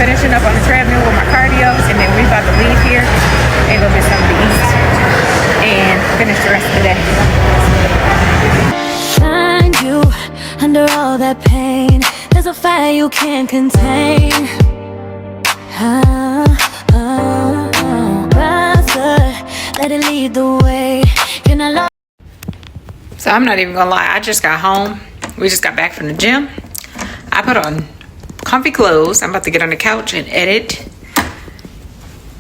finishing up on the treadmill with my cardio, and then we about to leave here and go get something to eat and finish the rest of the day. Find you under all that pain. There's a fire you can't contain. Let it lead the way. So I'm not even gonna lie, I just got home. We just got back from the gym. I put on comfy clothes. I'm about to get on the couch and edit.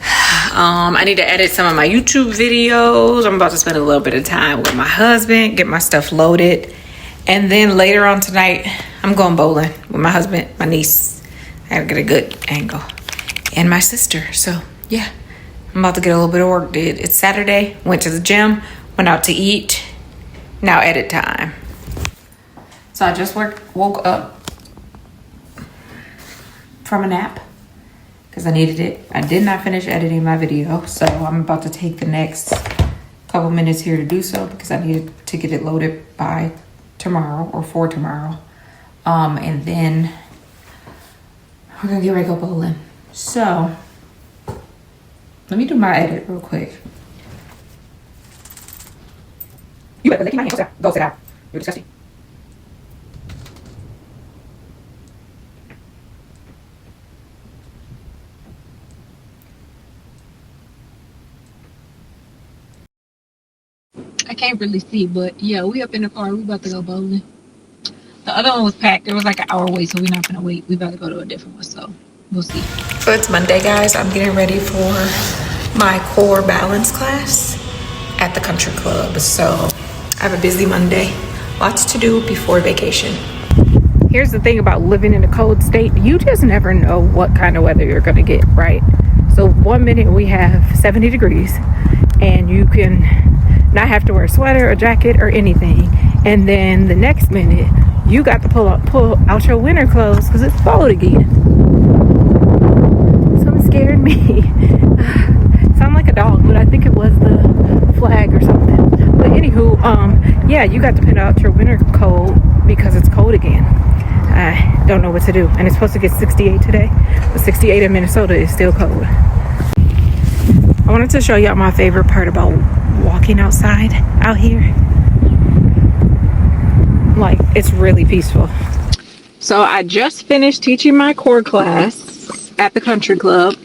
I need to edit some of my YouTube videos. I'm about to spend a little bit of time with my husband, get my stuff loaded. And then later on tonight, I'm going bowling with my husband, my niece. I gotta get a good angle. And my sister. So yeah, I'm about to get a little bit of work did. It's Saturday, went to the gym, went out to eat. Now edit time. So I just woke up from a nap because I needed it. I did not finish editing my video, so I'm about to take the next couple minutes here to do so because I needed to get it loaded by tomorrow or for tomorrow. And then we're gonna get ready to go bowling. So let me do my edit real quick. You better lick my hands. Go sit down. You're disgusting. I can't really see, but yeah, we up in the car. We about to go bowling. The other one was packed. It was like an hour wait, so we're not gonna wait. We about to go to a different one, so we'll see. So it's Monday, guys. I'm getting ready for my core balance class at the country club. So I have a busy Monday. Lots to do before vacation. Here's the thing about living in a cold state. You just never know what kind of weather you're gonna get, right? So 1 minute we have 70 degrees and you can not have to wear a sweater or jacket or anything. And then the next minute you got to pull out your winter clothes because it's cold again. Something scared me. Sound like a dog, but I think it was the flag or something. But anywho, yeah, you got to put out your winter coat because it's cold again. I don't know what to do. And it's supposed to get 68 today, but 68 in Minnesota is still cold. I wanted to show y'all my favorite part about walking outside out here. Like, it's really peaceful. So I just finished teaching my core class at the country club,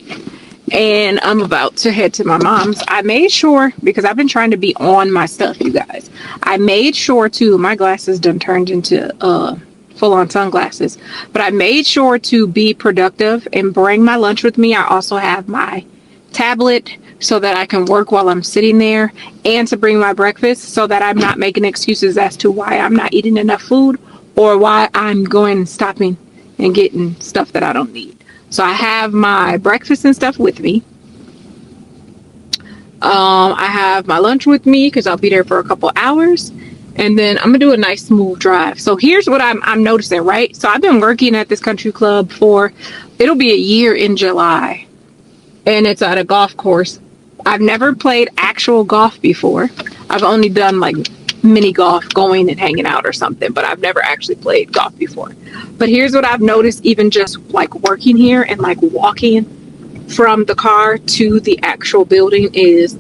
and I'm about to head to my mom's. I made sure, because I've been trying to be on my stuff, you guys. I made sure to, my glasses done turned into full-on sunglasses, but I made sure to be productive and bring my lunch with me. I also have my tablet so that I can work while I'm sitting there, and to bring my breakfast so that I'm not making excuses as to why I'm not eating enough food or why I'm going and stopping and getting stuff that I don't need. So I have my breakfast and stuff with me. I have my lunch with me because I'll be there for a couple hours. And then I'm gonna do a nice smooth drive. So here's what I'm noticing, right? So I've been working at this country club for, it'll be a year in July. And it's at a golf course. I've never played actual golf before. I've only done like mini golf, going and hanging out or something, but I've never actually played golf before. But here's what I've noticed, even just like working here and like walking from the car to the actual building, is,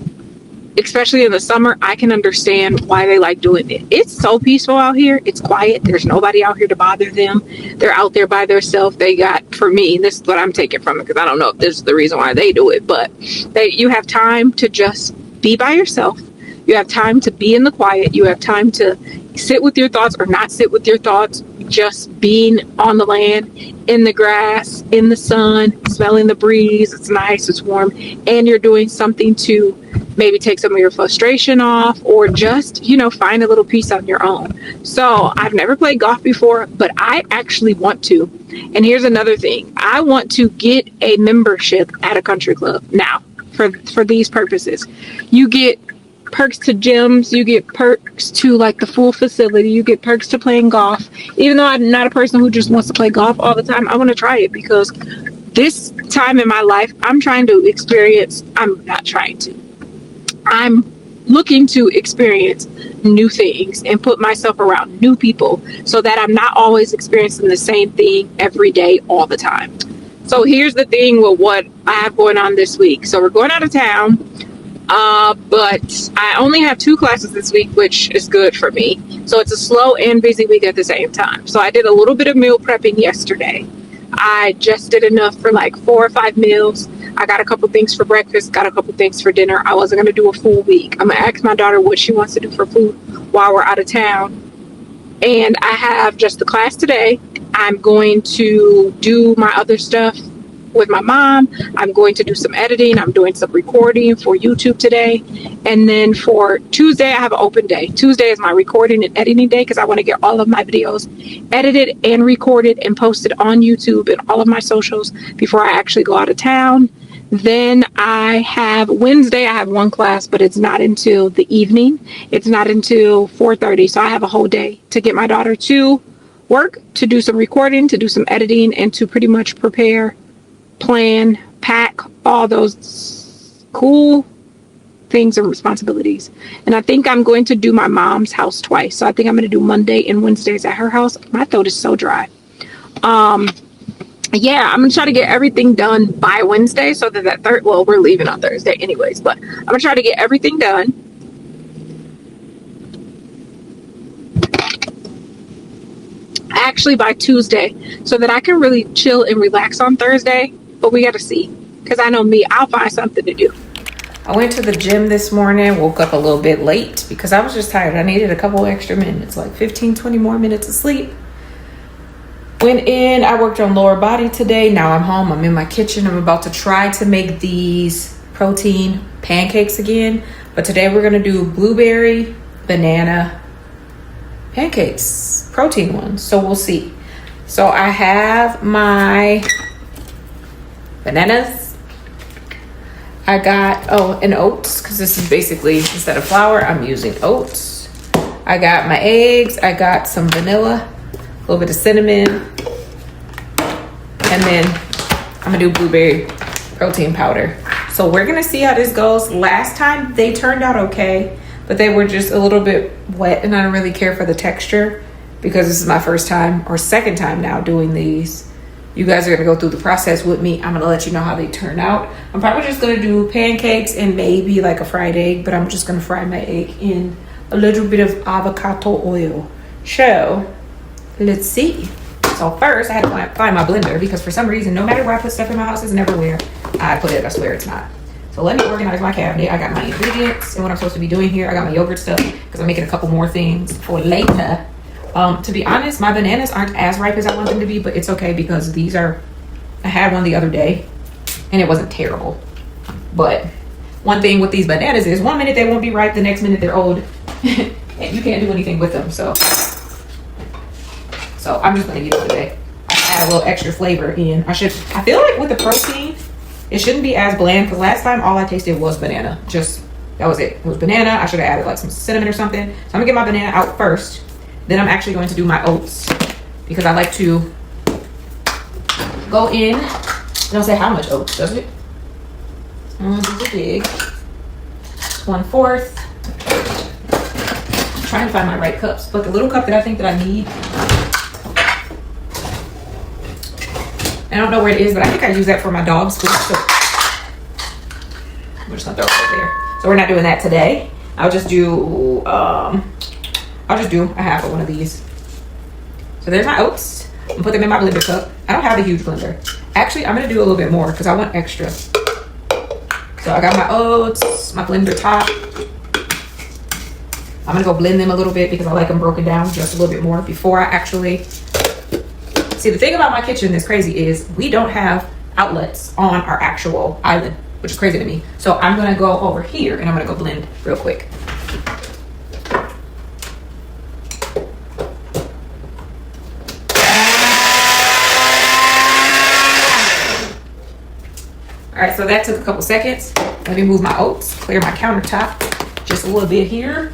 especially in the summer, I can understand why they like doing it. It's so peaceful out here. It's quiet. There's nobody out here to bother them. They're out there by themselves. They got, for me, this is what I'm taking from it, because I don't know if this is the reason why they do it, but you have time to just be by yourself. You have time to be in the quiet. You have time to sit with your thoughts or not sit with your thoughts. Just being on the land, in the grass, in the sun, smelling the breeze. It's nice, it's warm, and you're doing something to maybe take some of your frustration off, or just, you know, find a little peace on your own. So I've never played golf before, but I actually want to. And here's another thing. I want to get a membership at a country club now for these purposes. You get perks to gyms, you get perks to like the full facility, you get perks to playing golf. Even though I'm not a person who just wants to play golf all the time, I want to try it because this time in my life, I'm looking to experience new things and put myself around new people so that I'm not always experiencing the same thing every day all the time. So here's the thing with what I have going on this week. So we're going out of town, but I only have 2 classes this week, which is good for me. So it's a slow and busy week at the same time. So I did a little bit of meal prepping yesterday. I just did enough for like 4 or 5 meals. I got a couple things for breakfast, got a couple things for dinner. I wasn't going to do a full week. I'm going to ask my daughter what she wants to do for food while we're out of town. And I have just the class today. I'm going to do my other stuff with my mom. I'm going to do some editing. I'm doing some recording for YouTube today. And then for Tuesday, I have an open day. Tuesday is my recording and editing day because I want to get all of my videos edited and recorded and posted on YouTube and all of my socials before I actually go out of town. Then I have Wednesday, I have 1 class, but it's not until the evening. It's not until 4:30. So I have a whole day to get my daughter to work, to do some recording, to do some editing, and to pretty much prepare, plan, pack, all those cool things and responsibilities. And I think I'm going to do my mom's house twice. So I think I'm going to do Monday and Wednesdays at her house. My throat is so dry. Yeah, I'm gonna try to get everything done by Wednesday so that well, we're leaving on Thursday anyways, but I'm gonna try to get everything done. Actually by Tuesday, so that I can really chill and relax on Thursday. But we gotta see, because I know me, I'll find something to do. I went to the gym this morning, woke up a little bit late because I was just tired. I needed a couple extra minutes, like 15-20 more minutes of sleep. Went in, I worked on lower body today. Now I'm home, I'm in my kitchen. I'm about to try to make these protein pancakes again. But today we're gonna do blueberry, banana pancakes, protein ones. So we'll see. So I have my bananas. I got, and oats, because this is basically, instead of flour, I'm using oats. I got my eggs, I got some vanilla, a little bit of cinnamon, and then I'm gonna do blueberry protein powder. So we're gonna see how this goes. Last time they turned out okay, but they were just a little bit wet and I don't really care for the texture because this is my first time or second time now doing these. You guys are gonna go through the process with me. I'm gonna let you know how they turn out. I'm probably just gonna do pancakes and maybe like a fried egg, but I'm just gonna fry my egg in a little bit of avocado oil. So let's see. So first I had to find my blender because for some reason, no matter where I put stuff in my house, it's never where I put it. I swear it's not. So let me organize my cabinet. I got my ingredients and what I'm supposed to be doing here. I got my yogurt stuff because I'm making a couple more things for later. To be honest, my bananas aren't as ripe as I want them to be, but it's okay because these are, I had one the other day and it wasn't terrible. But one thing with these bananas is 1 minute they won't be ripe, the next minute they're old and you can't do anything with them. So I'm just gonna eat it today. Add a little extra flavor in. I feel like with the protein, it shouldn't be as bland because last time all I tasted was banana. That was it. It was banana. I should have added like some cinnamon or something. So I'm gonna get my banana out first. Then I'm actually going to do my oats because I like to go in. It don't say how much oats, does it? These are big. 1/4. I'm trying to find my right cups, but the little cup that I think that I need, I don't know where it is, but I think I use that for my dog's food. So I'm just gonna throw it over there. So we're not doing that today. I'll just do a half of one of these. So there's my oats. I'm gonna put them in my blender cup. I don't have a huge blender. Actually, I'm gonna do a little bit more because I want extra. So I got my oats, my blender top. I'm gonna go blend them a little bit because I like them broken down just a little bit more before I actually. See, the thing about my kitchen that's crazy is we don't have outlets on our actual island, which is crazy to me. So I'm gonna go over here and I'm gonna go blend real quick. All right, so that took a couple seconds. Let me move my oats, clear my countertop just a little bit here.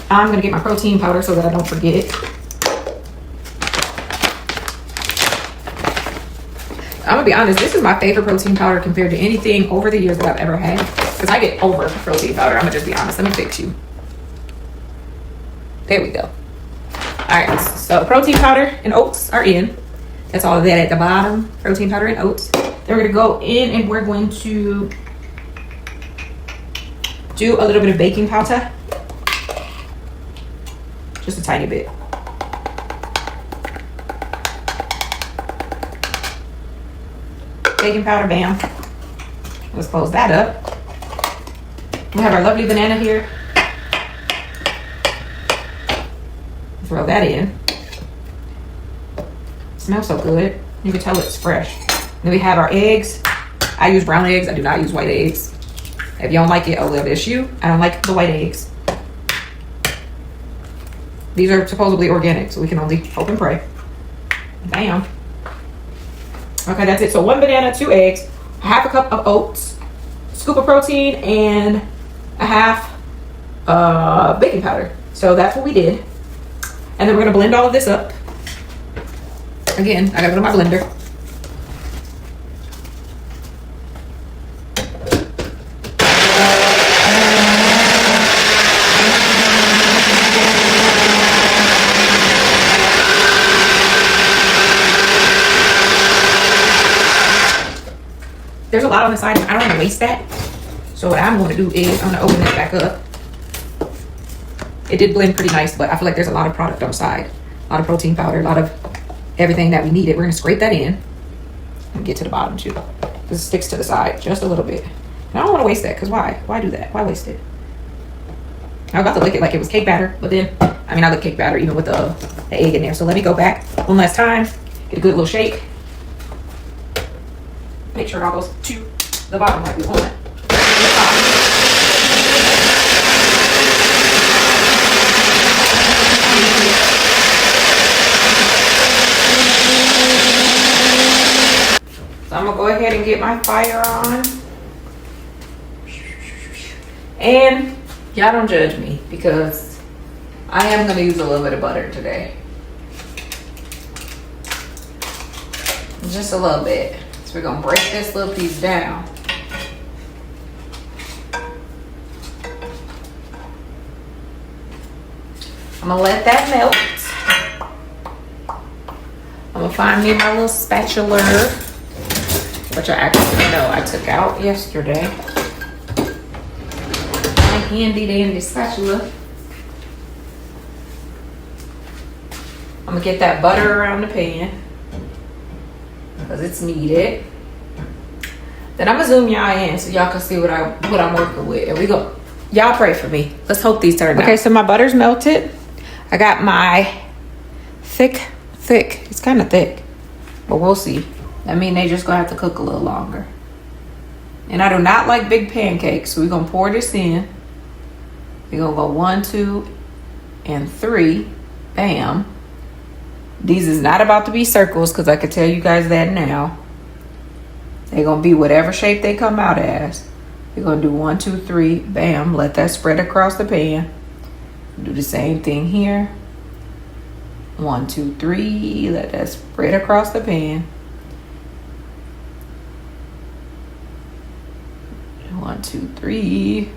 I'm gonna get my protein powder so that I don't forget. I'm gonna be honest, this is my favorite protein powder compared to anything over the years that I've ever had. Because I get over protein powder, I'm gonna just be honest. Let me fix you. There we go. All right, so protein powder and oats are in. That's all of that at the bottom. Protein powder and oats. Then we're gonna go in and we're going to do a little bit of baking powder. Just a tiny bit. Baking powder, bam. Let's close that up. We have our lovely banana here. Throw that in. Smells so good. You can tell it's fresh. Then we have our eggs. I use brown eggs. I do not use white eggs. If you don't like it, oh well, that's you. I don't like the white eggs. These are supposedly organic, so we can only hope and pray. Bam. Okay, that's it. So 1 banana, 2 eggs, a half a cup of oats, a scoop of protein, and a half baking powder. So that's what we did. And then we're gonna blend all of this up. Again, I gotta go to my blender. There's a lot on the side. I don't want to waste that. So what I'm going to do is I'm going to open this back up. It did blend pretty nice, but I feel like there's a lot of product on the side. A lot of protein powder, a lot of everything that we needed. We're going to scrape that in and get to the bottom too. This sticks to the side just a little bit. And I don't want to waste that because why? Why do that? Why waste it? I was about to lick it like it was cake batter, but then, I mean, I lick cake batter even with the egg in there. So let me go back one last time, get a good little shake. Make sure it all goes to the bottom like we want it. So I'm gonna go ahead and get my fire on. And y'all don't judge me because I am gonna use a little bit of butter today. Just a little bit. We're gonna break this little piece down. I'm gonna let that melt. I'm gonna find me my little spatula, which I actually know I took out yesterday. My handy dandy spatula. I'm gonna get that butter around the pan, because it's needed. Then I'm gonna zoom y'all in so y'all can see what I'm working with. And we go. Y'all pray for me. Let's hope these turn out. Okay, so my butter's melted. I got my thick. It's kind of thick, but we'll see. I mean, they just gonna have to cook a little longer. And I do not like big pancakes, so we're gonna pour this in. We're gonna go 1, 2, and 3. Bam. These is not about to be circles because I can tell you guys that now. They're going to be whatever shape they come out as. We're going to do 1, 2, 3. Bam. Let that spread across the pan. Do the same thing here. 1, 2, 3. Let that spread across the pan. 1, 2, 3.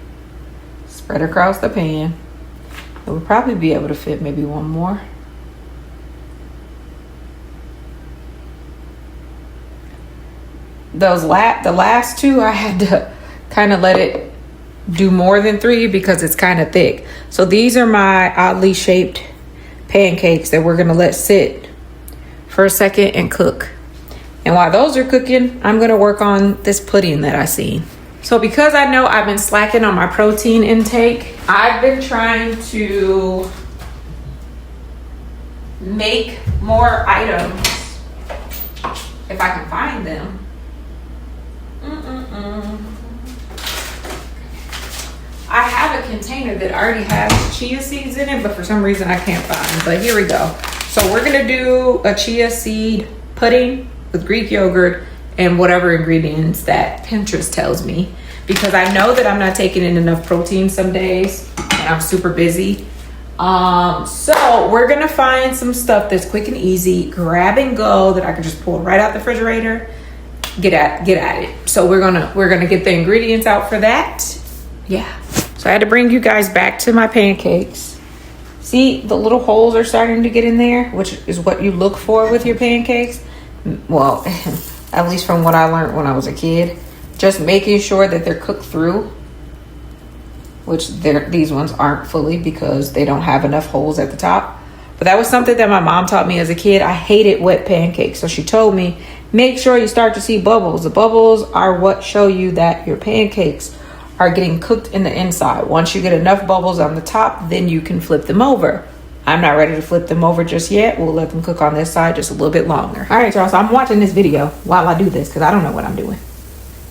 Spread across the pan. It would probably be able to fit maybe one more. The last 2 I had to kind of let it do more than 3 because it's kind of thick. So these are my oddly shaped pancakes that we're gonna let sit for a second and cook. And while those are cooking, I'm gonna work on this pudding that I seen. So because I know I've been slacking on my protein intake, I've been trying to make more items if I can find them. I have a container that already has chia seeds in it, but for some reason I can't find them. But here we go. So we're gonna do a chia seed pudding with Greek yogurt and whatever ingredients that Pinterest tells me, because I know that I'm not taking in enough protein some days and I'm super busy. So we're gonna find some stuff that's quick and easy, grab and go, that I can just pull right out the refrigerator, get at it. So we're gonna get the ingredients out for that. Yeah. So I had to bring you guys back to my pancakes. See, the little holes are starting to get in there, which is what you look for with your pancakes. well, at least from what I learned when I was a kid, just making sure that they're cooked through, which these ones aren't fully because they don't have enough holes at the top. But that was something that my mom taught me as a kid. I hated wet pancakes. So she told me, make sure you start to see bubbles. The bubbles are what show you that your pancakes are getting cooked in the inside. Once you get enough bubbles on the top, then you can flip them over. I'm not ready to flip them over just yet. We'll let them cook on this side just a little bit longer. All right, y'all, so I'm watching this video while I do this because I don't know what I'm doing.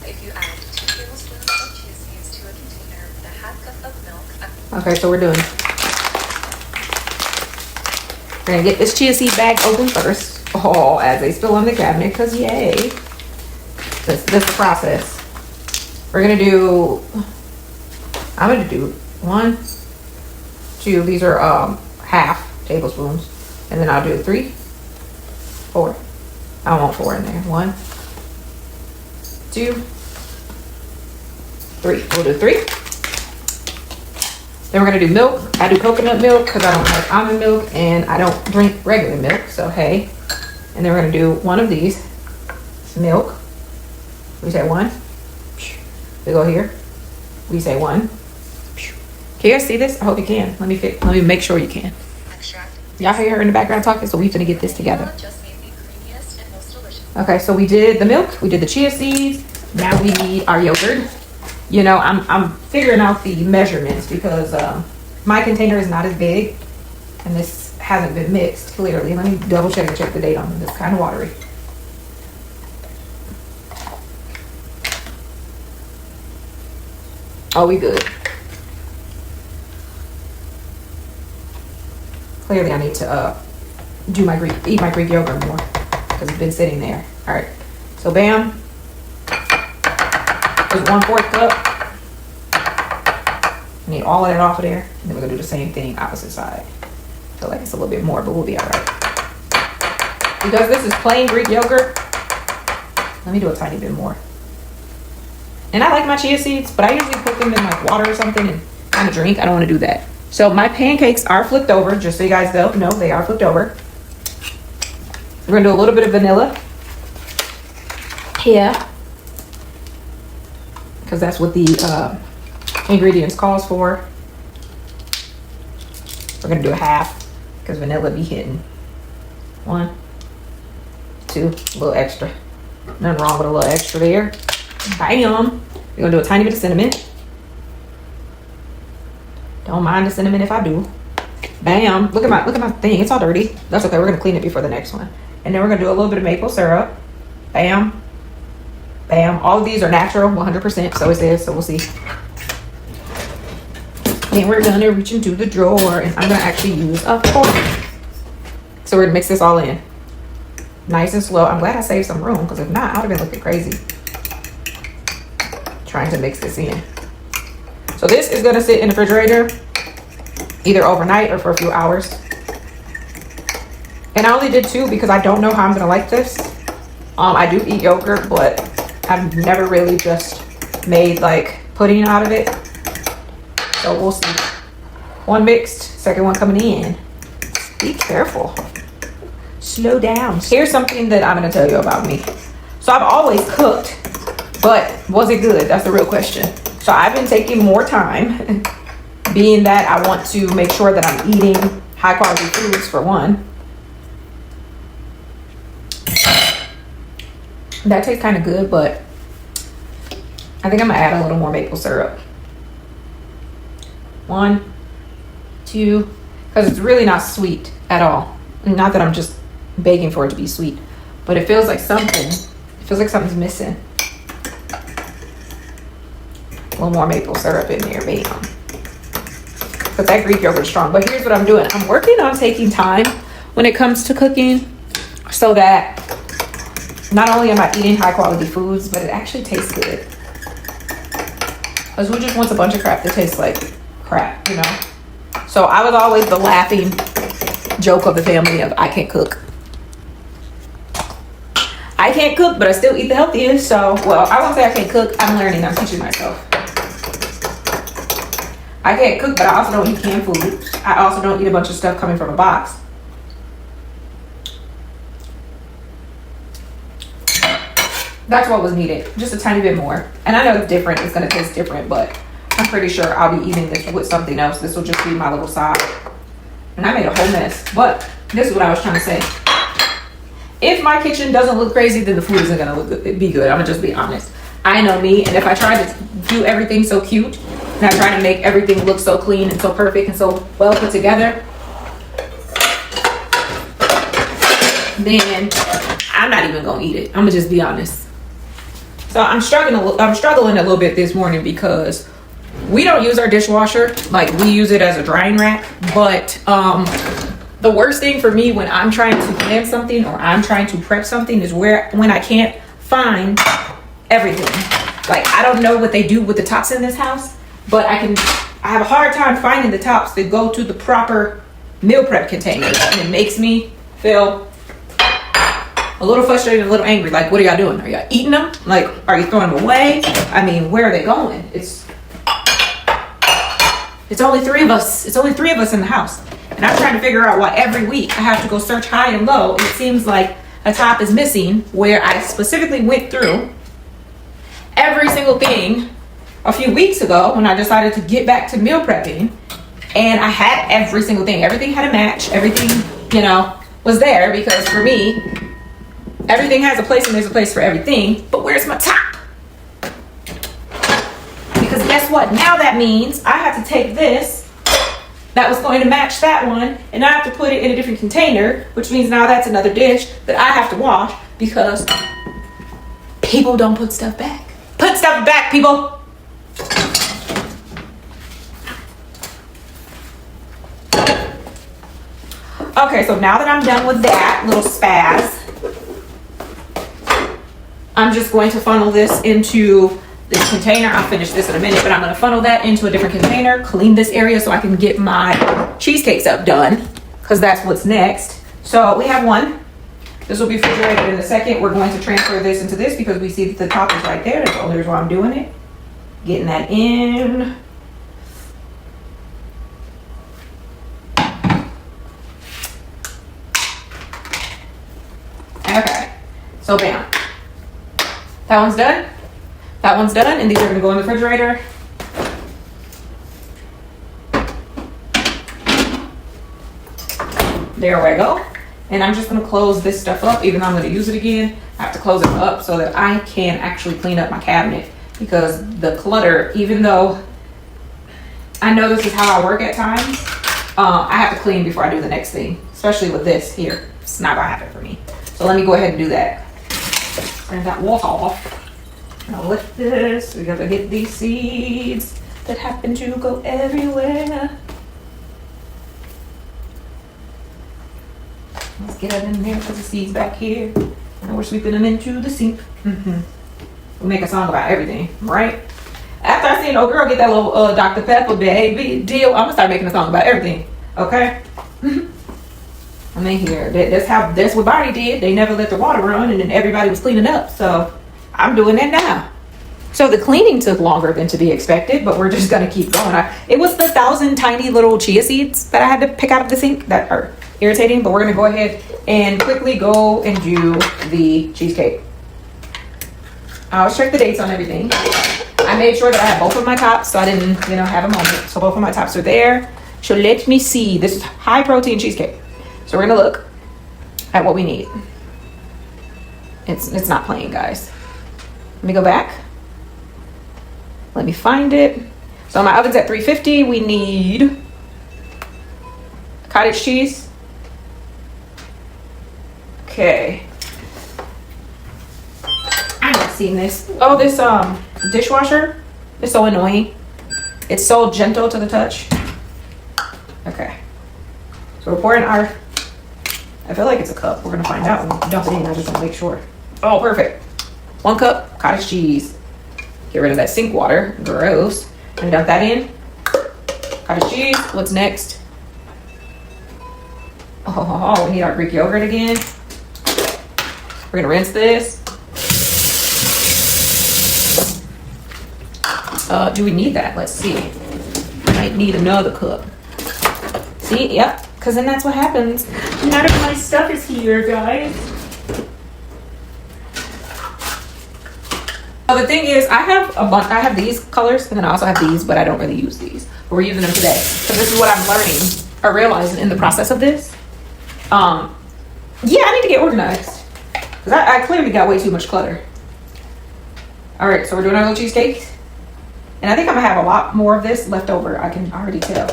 If you add 2 tablespoons of chia seeds to a container with a half cup of milk. Okay, so we're gonna get this chia seed bag open first. Oh, as they spill on the cabinet, because yay. This is the process. I'm gonna do 1, 2, these are half tablespoons. And then I'll do 3, 4. I don't want 4 in there. 1, 2, 3. We'll do 3. Then we're gonna do milk. I do coconut milk because I don't like almond milk and I don't drink regular milk, so hey. And then we're gonna do 1 of these. Milk. We say 1. We go here. We say 1. Can you guys see this? I hope you can. Let me make sure you can. Extract. Y'all hear her in the background talking, so we're gonna get this together. Just made the creamiest and most delicious. Okay, so we did the milk, we did the chia seeds. Now we need our yogurt. You know, I'm figuring out the measurements because my container is not as big and this hasn't been mixed clearly. Let me double check and check the date on it. It's kind of watery. Oh, we good. Clearly I need to eat my Greek yogurt more because it's been sitting there. All right, so bam. There's 1/4 cup. Need all of that off of there. And then we're gonna do the same thing opposite side. I feel like it's a little bit more, but we'll be all right. Because this is plain Greek yogurt, let me do a tiny bit more. And I like my chia seeds, but I usually put them in like water or something and kind of drink. I don't want to do that. So my pancakes are flipped over, just so you guys know they are flipped over. We're gonna do a little bit of vanilla here, because that's what the ingredients calls for. We're gonna do a half because vanilla be hitting. 1, 2, a little extra. Nothing wrong with a little extra there. Bam. We're gonna do a tiny bit of cinnamon. Don't mind the cinnamon if I do. Bam. Look at my thing. It's all dirty. That's okay. We're gonna clean it before the next one. And then we're gonna do a little bit of maple syrup. Bam. Bam. All of these are natural, 100%. So it says. So we'll see. And we're gonna reach into the drawer, and I'm gonna actually use a fork. So we're gonna mix this all in, nice and slow. I'm glad I saved some room because if not, I would have been looking crazy trying to mix this in. So this is gonna sit in the refrigerator either overnight or for a few hours. And I only did 2 because I don't know how I'm gonna like this. I do eat yogurt, but I've never really just made like pudding out of it. So we'll see. 1 mixed, second one coming in. Be careful. Slow down. Here's something that I'm gonna tell you about me. So I've always cooked, but was it good? That's the real question. So I've been taking more time, being that I want to make sure that I'm eating high quality foods for one. That tastes kind of good, but I think I'm gonna add a little more maple syrup. 1, 2, because it's really not sweet at all. Not that I'm just begging for it to be sweet, but it feels like something's missing. A little more maple syrup in there, bam. Because that Greek yogurt is strong. But here's what I'm doing. I'm working on taking time when it comes to cooking so that not only am I eating high quality foods, but it actually tastes good. Because who just wants a bunch of crap that tastes like crap, you know? So I was always the laughing joke of the family of I can't cook. I can't cook, but I still eat the healthiest. So, well, I won't say I can't cook. I'm learning. I'm teaching myself. I can't cook, but I also don't eat canned food. I also don't eat a bunch of stuff coming from a box. That's what was needed. Just a tiny bit more. And I know it's different. It's going to taste different, but I'm pretty sure I'll be eating this with something else. This will just be my little side. And I made a whole mess. But this is what I was trying to say. If my kitchen doesn't look crazy, then the food isn't going to be good. I'm going to just be honest. I know me. And if I try to do everything so cute, and I try to make everything look so clean and so perfect and so well put together, then I'm not even going to eat it. I'm going to just be honest. So I'm struggling a little bit this morning because we don't use our dishwasher. Like, we use it as a drying rack. But the worst thing for me when I'm trying to plan something or I'm trying to prep something is when I can't find everything. Like, I don't know what they do with the tops in this house, but I have a hard time finding the tops that go to the proper meal prep containers. And it makes me feel a little frustrated and a little angry. Like, what are y'all doing? Are y'all eating them? Like, are you throwing them away? I mean, where are they going? It's only 3 of us. It's only 3 of us in the house. And I'm trying to figure out why every week I have to go search high and low. And it seems like a top is missing where I specifically went through every single thing a few weeks ago when I decided to get back to meal prepping. And I had every single thing. Everything had a match. Everything, was there, because for me, everything has a place and there's a place for everything. But where's my top? Because guess what? Now that means I have to take this that was going to match that one, and I have to put it in a different container, which means now that's another dish that I have to wash because people don't put stuff back. Put stuff back, people. Okay, so now that I'm done with that little spaz, I'm just going to funnel this into this container. I'll finish this in a minute, but I'm going to funnel that into a different container, clean this area so I can get my cheesecakes up done, because that's what's next. So we have one. This will be refrigerated in a second. We're going to transfer this into this because we see that the top is right there. That's the only reason why I'm doing it. Getting that in. Okay, so bam. That one's done. That one's done, and these are gonna go in the refrigerator. There we go. And I'm just gonna close this stuff up, even though I'm gonna use it again. I have to close it up so that I can actually clean up my cabinet, because the clutter, even though I know this is how I work at times, I have to clean before I do the next thing, especially with this here. It's not gonna happen for me. So let me go ahead and do that. Turn that wall off. Now lift this. We gotta get these seeds that happen to go everywhere. Let's get them in there, put the seeds back here. And we're sweeping them into the sink. We'll make a song about everything, right? After I seen old girl get that little Dr. Pepper baby deal, I'm gonna start making a song about everything, okay? I mean, here, that's what Barney did. They never let the water run, and then everybody was cleaning up. So I'm doing that now. So the cleaning took longer than to be expected, but we're just gonna keep going. It was the 1,000 tiny little chia seeds that I had to pick out of the sink that are irritating, but we're gonna go ahead and quickly go and do the cheesecake. I always check the dates on everything. I made sure that I had both of my tops, so I didn't, have a moment. So both of my tops are there. So let me see. This is high protein cheesecake. So we're gonna look at what we need. It's not playing, guys. Let me go back. Let me find it. So my oven's at 350. We need cottage cheese. Okay. I haven't seen this. Oh, this dishwasher is so annoying. It's so gentle to the touch. Okay. So we're pouring our, I feel like it's a cup. We're gonna find out when we dump it in. I just want to make sure. Oh, perfect. 1 cup cottage cheese. Get rid of that sink water. Gross. And dump that in. Cottage cheese. What's next? Oh, we need our Greek yogurt again. We're gonna rinse this. Do we need that? Let's see. Might need another cup. See, yep. Because then that's what happens. None of my stuff is here, guys. So the thing is, I have these colors, and then I also have these, but I don't really use these. But we're using them today. So this is what I'm learning or realizing in the process of this. Yeah, I need to get organized. Because I clearly got way too much clutter. All right, so we're doing our little cheesecakes. And I think I'm gonna have a lot more of this left over. I can already tell.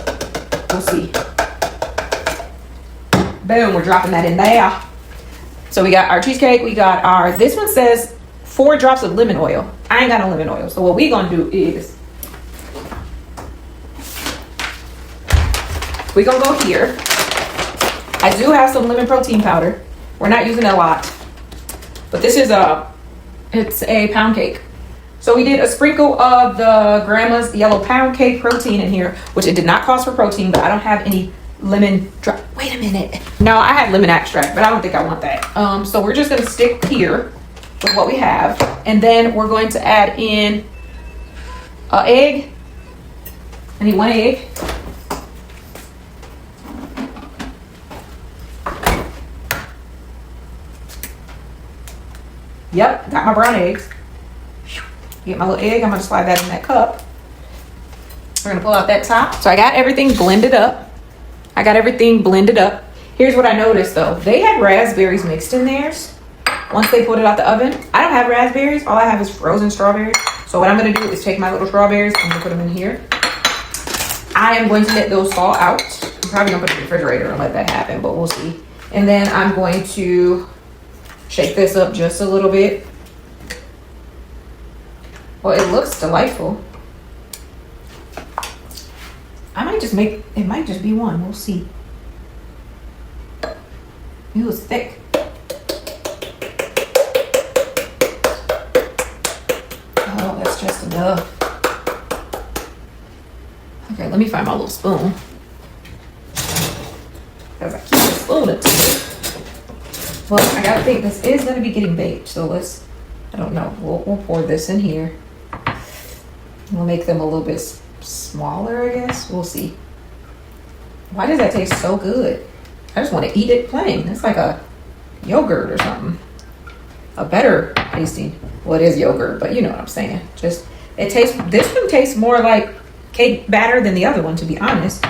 We'll see. Boom, we're dropping that in there. So we got our cheesecake. We got our, this one says 4 drops of lemon oil. I ain't got no lemon oil. So what we gonna do is, we gonna go here. I do have some lemon protein powder. We're not using it a lot. But this is it's a pound cake. So we did a sprinkle of the grandma's yellow pound cake protein in here, which it did not cost for protein, but I don't have any lemon drop. Wait a minute. No, I have lemon extract, but I don't think I want that. So we're just gonna stick here with what we have. And then we're going to add in an egg. I need 1 egg. Yep, got my brown eggs. Get my little egg. I'm gonna slide that in that cup. We're gonna pull out that top. So I got everything blended up. Here's what I noticed though. They had raspberries mixed in theirs once they pulled it out the oven. I don't have raspberries. All I have is frozen strawberries. So what I'm gonna do is take my little strawberries. I'm gonna put them in here. I am going to let those thaw out. I'm probably gonna put it in the refrigerator and let that happen, but we'll see. And then I'm going to shake this up just a little bit. Well, it looks delightful. I might just make, it might just be one. We'll see. It was thick. Oh, that's just enough. Okay, let me find my little spoon. Because I keep the spoon up to it. Well, I gotta think this is gonna be getting baked, so let's, I don't know, we'll pour this in here. We'll make them a little bit smaller, I guess. We'll see. Why does that taste so good? I just want to eat it plain. It's like a yogurt or something. A better tasting. Well, it is yogurt, but you know what I'm saying. Just, it tastes, this one tastes more like cake batter than the other one, to be honest.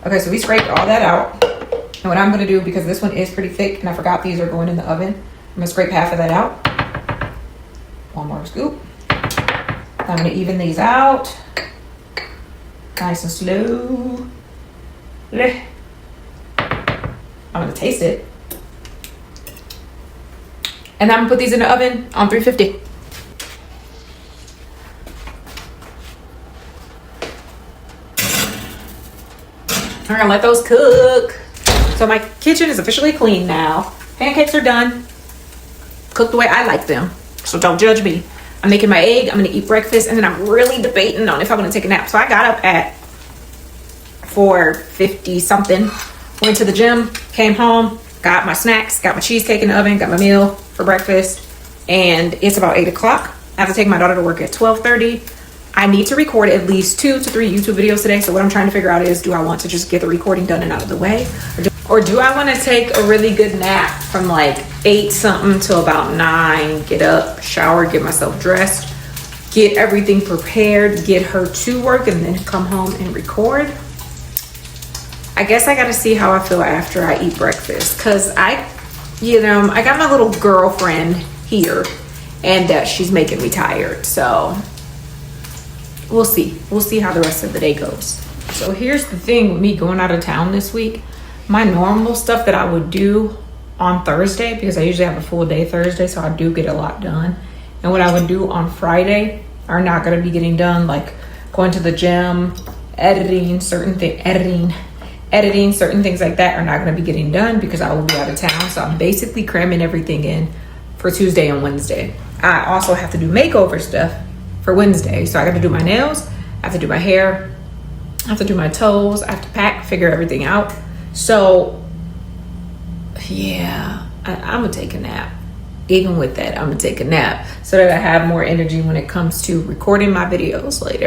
Okay, so we scraped all that out. And what I'm gonna do, because this one is pretty thick and I forgot these are going in the oven, I'm gonna scrape half of that out. 1 more scoop. I'm gonna even these out. Nice and slow. I'm gonna taste it. And I'm gonna put these in the oven on 350. We're gonna let those cook. So my kitchen is officially clean now. Pancakes are done. Cooked the way I like them. So don't judge me. I'm making my egg. I'm gonna eat breakfast, and then I'm really debating on if I'm gonna take a nap. So I got up at 4:50 something. Went to the gym, came home, got my snacks, got my cheesecake in the oven, got my meal for breakfast, and it's about 8 o'clock. I have to take my daughter to work at 12:30. I need to record at least 2 to 3 YouTube videos today. So what I'm trying to figure out is, do I want to just get the recording done and out of the way? Or do I want to take a really good nap from like 8 something to about 9, get up, shower, get myself dressed, get everything prepared, get her to work, and then come home and record? I guess I got to see how I feel after I eat breakfast. Cause I got my little girlfriend here and she's making me tired. So we'll see. We'll see how the rest of the day goes. So here's the thing with me going out of town this week. My normal stuff that I would do on Thursday, because I usually have a full day Thursday, so I do get a lot done. And what I would do on Friday are not going to be getting done, like going to the gym, editing certain things like that are not going to be getting done because I will be out of town. So I'm basically cramming everything in for Tuesday and Wednesday. I also have to do makeover stuff for Wednesday. So I got to do my nails, I have to do my hair, I have to do my toes, I have to pack, figure everything out. So yeah, I'm gonna take a nap. Even with that, I'm gonna take a nap so that I have more energy when it comes to recording my videos later.